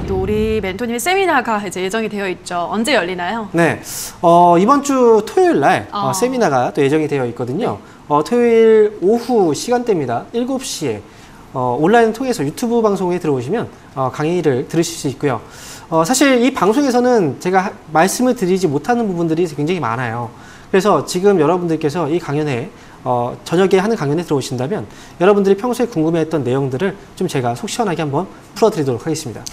우리 멘토님의 세미나가 이제 예정이 되어 있죠. 언제 열리나요? 네, 이번 주 토요일 날 세미나가 또 예정이 되어 있거든요. 네. 토요일 오후 시간대입니다. 7시에 온라인 통해서 유튜브 방송에 들어오시면 강의를 들으실 수 있고요. 사실 이 방송에서는 제가 말씀을 드리지 못하는 부분들이 굉장히 많아요. 그래서 지금 여러분들께서 이 강연에 저녁에 하는 강연에 들어오신다면 여러분들이 평소에 궁금해했던 내용들을 좀 제가 속 시원하게 한번 풀어드리도록 하겠습니다.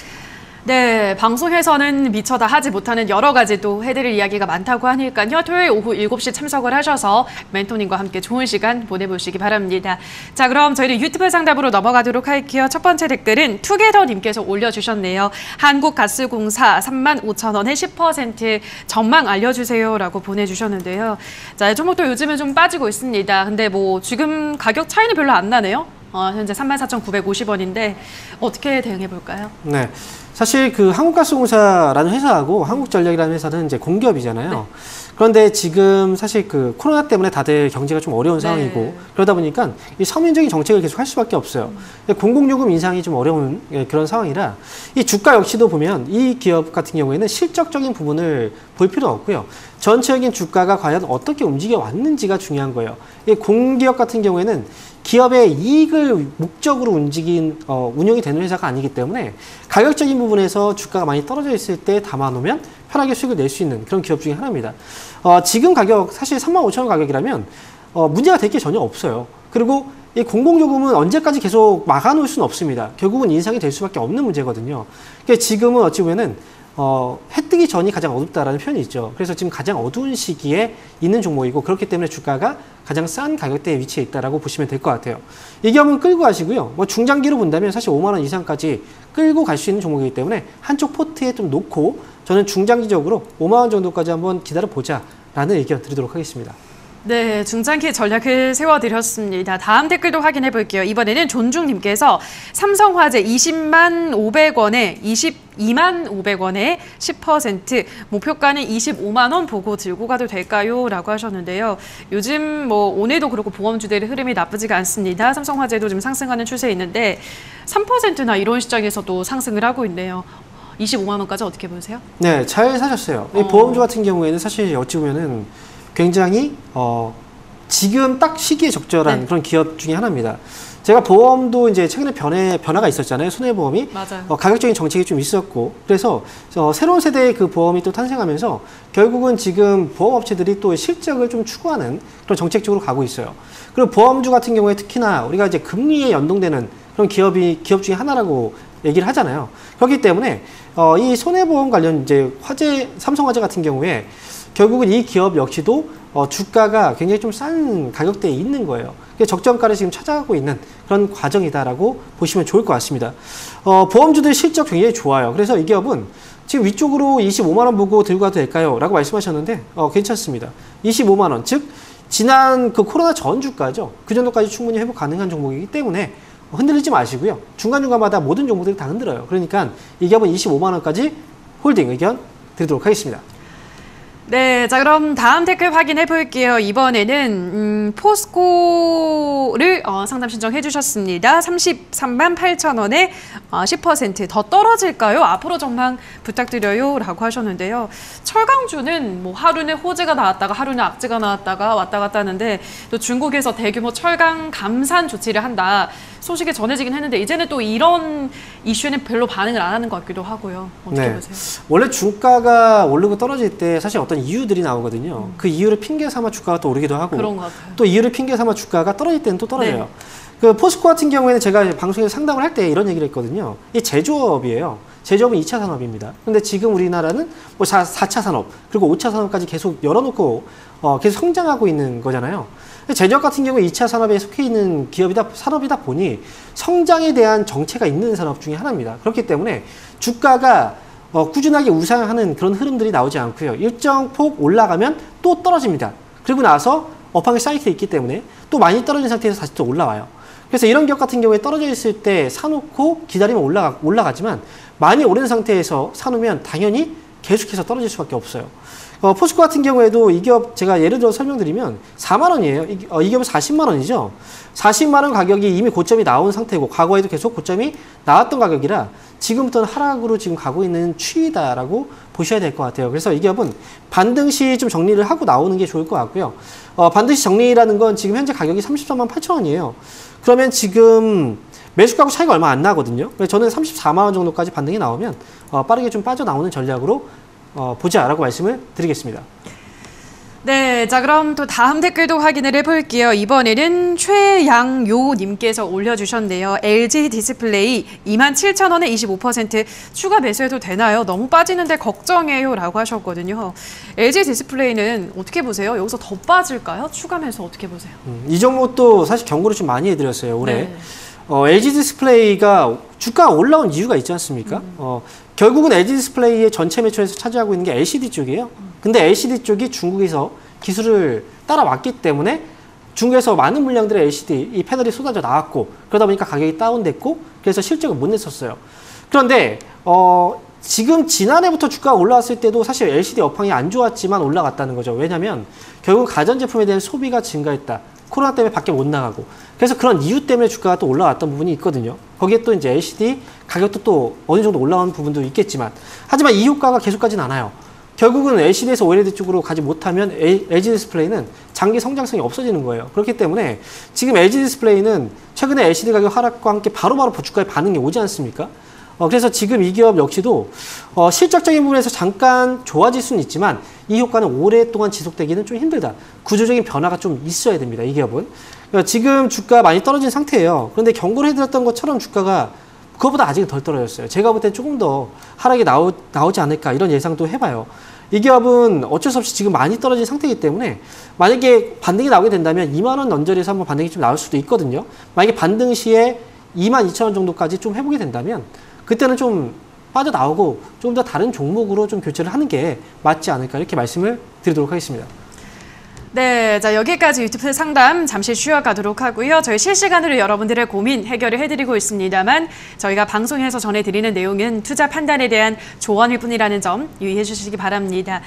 네, 방송에서는 미처 다 하지 못하는 여러 가지 또 해드릴 이야기가 많다고 하니까요. 토요일 오후 7시 참석을 하셔서 멘토님과 함께 좋은 시간 보내보시기 바랍니다. 자, 그럼 저희는 유튜브 상담으로 넘어가도록 할게요. 첫 번째 댓글은 투게더님께서 올려주셨네요. 한국가스공사 35,000원에 10% 전망 알려주세요라고 보내주셨는데요. 자, 종목도 요즘은 좀 빠지고 있습니다. 근데 뭐 지금 가격 차이는 별로 안 나네요. 현재 34,950원인데 어떻게 대응해 볼까요? 네. 사실 그 한국가스공사라는 회사하고 한국전력이라는 회사는 이제 공기업이잖아요. 네. 그런데 지금 사실 그 코로나 때문에 다들 경제가 좀 어려운 상황이고 그러다 보니까 이 서민적인 정책을 계속 할 수밖에 없어요. 공공요금 인상이 좀 어려운 그런 상황이라 이 주가 역시도 보면 이 기업 같은 경우에는 실적적인 부분을 볼 필요는 없고요. 전체적인 주가가 과연 어떻게 움직여 왔는지가 중요한 거예요. 이 공기업 같은 경우에는 기업의 이익을 목적으로 운영이 되는 회사가 아니기 때문에 가격적인 부분에서 주가가 많이 떨어져 있을 때 담아놓으면 편하게 수익을 낼 수 있는 그런 기업 중에 하나입니다. 지금 가격 사실 35,000원 가격이라면 문제가 될 게 전혀 없어요. 그리고 이 공공요금은 언제까지 계속 막아놓을 수는 없습니다. 결국은 인상이 될 수밖에 없는 문제거든요. 그러니까 지금은 어찌 보면은 해 뜨기 전이 가장 어둡다라는 표현이 있죠. 그래서 지금 가장 어두운 시기에 있는 종목이고 그렇기 때문에 주가가 가장 싼 가격대에 위치해 있다라고 보시면 될 것 같아요. 이 기업은 끌고 가시고요. 뭐 중장기로 본다면 사실 5만 원 이상까지 끌고 갈 수 있는 종목이기 때문에 한쪽 포트에 좀 놓고 저는 중장기적으로 5만 원 정도까지 한번 기다려보자라는 의견 드리도록 하겠습니다. 네, 중장기 전략을 세워드렸습니다. 다음 댓글도 확인해 볼게요. 이번에는 존중님께서 삼성화재 20만 500원에 22만 500원에 10% 목표가는 25만 원 보고 들고 가도 될까요? 라고 하셨는데요. 요즘 뭐 오늘도 그렇고 보험주들의 흐름이 나쁘지가 않습니다. 삼성화재도 좀 상승하는 추세에 있는데 3%나 이런 시장에서도 상승을 하고 있네요. 25만 원까지 어떻게 보세요? 네, 잘 사셨어요. 이 보험주 같은 경우에는 사실 어찌 보면은 굉장히 지금 딱 시기에 적절한 그런 기업 중에 하나입니다. 제가 보험도 이제 최근에 변화가 있었잖아요. 손해보험이 맞아요. 가격적인 정책이 좀 있었고 그래서 새로운 세대의 그 보험이 또 탄생하면서 결국은 지금 보험업체들이 또 실적을 좀 추구하는 그런 정책 쪽으로 가고 있어요. 그리고 보험주 같은 경우에 특히나 우리가 이제 금리에 연동되는 그런 기업 중에 하나라고 얘기를 하잖아요. 그렇기 때문에 이 손해보험 관련 이제 삼성화재 같은 경우에 결국은 이 기업 역시도 주가가 굉장히 좀 싼 가격대에 있는 거예요. 적정가를 지금 찾아가고 있는 그런 과정이다라고 보시면 좋을 것 같습니다. 보험주들 실적 굉장히 좋아요. 그래서 이 기업은 지금 위쪽으로 25만 원 보고 들고 가도 될까요? 라고 말씀하셨는데 괜찮습니다. 25만 원, 즉 지난 그 코로나 전 주가죠. 그 정도까지 충분히 회복 가능한 종목이기 때문에 흔들리지 마시고요. 중간중간마다 모든 종목들이 다 흔들어요. 그러니까 이 기업은 25만 원까지 홀딩 의견 드리도록 하겠습니다. 네, 자 그럼 다음 댓글 확인해 볼게요. 이번에는 포스코를 상담 신청해 주셨습니다. 33만 8,000원에 10% 더 떨어질까요? 앞으로 전망 부탁드려요 라고 하셨는데요. 철강주는 뭐 하루는 호재가 나왔다가 하루는 악재가 나왔다가 왔다 갔다 하는데 또 중국에서 대규모 철강 감산 조치를 한다. 소식이 전해지긴 했는데 이제는 또 이런 이슈에는 별로 반응을 안 하는 것 같기도 하고요. 어떻게 보세요? 원래 주가가 오르고 떨어질 때 사실 어떤 이유들이 나오거든요. 그 이유를 핑계 삼아 주가가 또 오르기도 하고 그런 것 같아요. 또 이유를 핑계 삼아 주가가 떨어질 때는 또 떨어져요. 그 포스코 같은 경우에는 제가 방송에서 상담을 할 때 이런 얘기를 했거든요. 이 제조업이에요. 제조업은 2차 산업입니다. 근데 지금 우리나라는 뭐 4차 산업 그리고 5차 산업까지 계속 열어놓고 계속 성장하고 있는 거잖아요. 제조업 같은 경우에 2차 산업에 속해 있는 산업이다 보니 성장에 대한 정체가 있는 산업 중에 하나입니다. 그렇기 때문에 주가가 꾸준하게 우상하는 그런 흐름들이 나오지 않고요. 일정 폭 올라가면 또 떨어집니다. 그리고 나서 업황의 사이클이 있기 때문에 또 많이 떨어진 상태에서 다시 또 올라와요. 그래서 이런 기업 같은 경우에 떨어져 있을 때 사놓고 기다리면 올라가지만 많이 오른 상태에서 사놓으면 당연히 계속해서 떨어질 수밖에 없어요. 포스코 같은 경우에도 이 기업 제가 예를 들어 설명드리면 4만 원이에요. 이 기업은 40만 원이죠. 40만 원 가격이 이미 고점이 나온 상태고 과거에도 계속 고점이 나왔던 가격이라 지금부터는 하락으로 지금 가고 있는 추이다라고 보셔야 될 것 같아요. 그래서 이 기업은 반등 시 좀 정리를 하고 나오는 게 좋을 것 같고요. 반등 시 정리라는 건 지금 현재 가격이 34만 8천 원이에요. 그러면 지금 매수가하고 차이가 얼마 안 나거든요. 그래서 저는 34만 원 정도까지 반등이 나오면 빠르게 좀 빠져나오는 전략으로 보자라고 말씀을 드리겠습니다. 네, 자 그럼 또 다음 댓글도 확인을 해볼게요. 이번에는 최양요님께서 올려주셨네요. LG 디스플레이 27,000원에 25% 추가 매수해도 되나요? 너무 빠지는데 걱정해요 라고 하셨거든요. LG 디스플레이는 어떻게 보세요? 여기서 더 빠질까요? 추가 매수 어떻게 보세요? 이 종목도 사실 경고를 좀 많이 해드렸어요, 올해. 네. LG 디스플레이가 주가가 올라온 이유가 있지 않습니까? 결국은 LG 디스플레이의 전체 매출에서 차지하고 있는 게 LCD 쪽이에요. 근데 LCD 쪽이 중국에서 기술을 따라왔기 때문에 중국에서 많은 물량들의 LCD 이 패널이 쏟아져 나왔고 그러다 보니까 가격이 다운됐고 그래서 실적을 못 냈었어요. 그런데 지금 지난해부터 주가가 올라왔을 때도 사실 LCD 업황이 안 좋았지만 올라갔다는 거죠. 왜냐하면 결국 가전제품에 대한 소비가 증가했다. 코로나 때문에 밖에 못 나가고 그래서 그런 이유 때문에 주가가 또 올라왔던 부분이 있거든요. 거기에 또 이제 LCD 가격도 또 어느 정도 올라온 부분도 있겠지만 하지만 이 효과가 계속 가진 않아요. 결국은 LCD에서 OLED 쪽으로 가지 못하면 LG 디스플레이는 장기 성장성이 없어지는 거예요. 그렇기 때문에 지금 LG 디스플레이는 최근에 LCD 가격 하락과 함께 바로바로 주가에 반응이 오지 않습니까? 그래서 지금 이 기업 역시도 실적적인 부분에서 잠깐 좋아질 수는 있지만 이 효과는 오랫동안 지속되기는 좀 힘들다. 구조적인 변화가 좀 있어야 됩니다. 이 기업은. 지금 주가 많이 떨어진 상태예요. 그런데 경고를 해드렸던 것처럼 주가가 그것보다 아직은 덜 떨어졌어요. 제가 볼 때 조금 더 하락이 나오지 않을까 이런 예상도 해봐요. 이 기업은 어쩔 수 없이 지금 많이 떨어진 상태이기 때문에 만약에 반등이 나오게 된다면 2만 원 언저리에서 한번 반등이 좀 나올 수도 있거든요. 만약에 반등 시에 22,000원 정도까지 좀 해보게 된다면 그때는 좀 빠져나오고 좀 더 다른 종목으로 좀 교체를 하는 게 맞지 않을까 이렇게 말씀을 드리도록 하겠습니다. 네, 자 여기까지 유튜브 상담 잠시 쉬어가도록 하고요. 저희 실시간으로 여러분들의 고민 해결을 해드리고 있습니다만 저희가 방송에서 전해드리는 내용은 투자 판단에 대한 조언일 뿐이라는 점 유의해 주시기 바랍니다.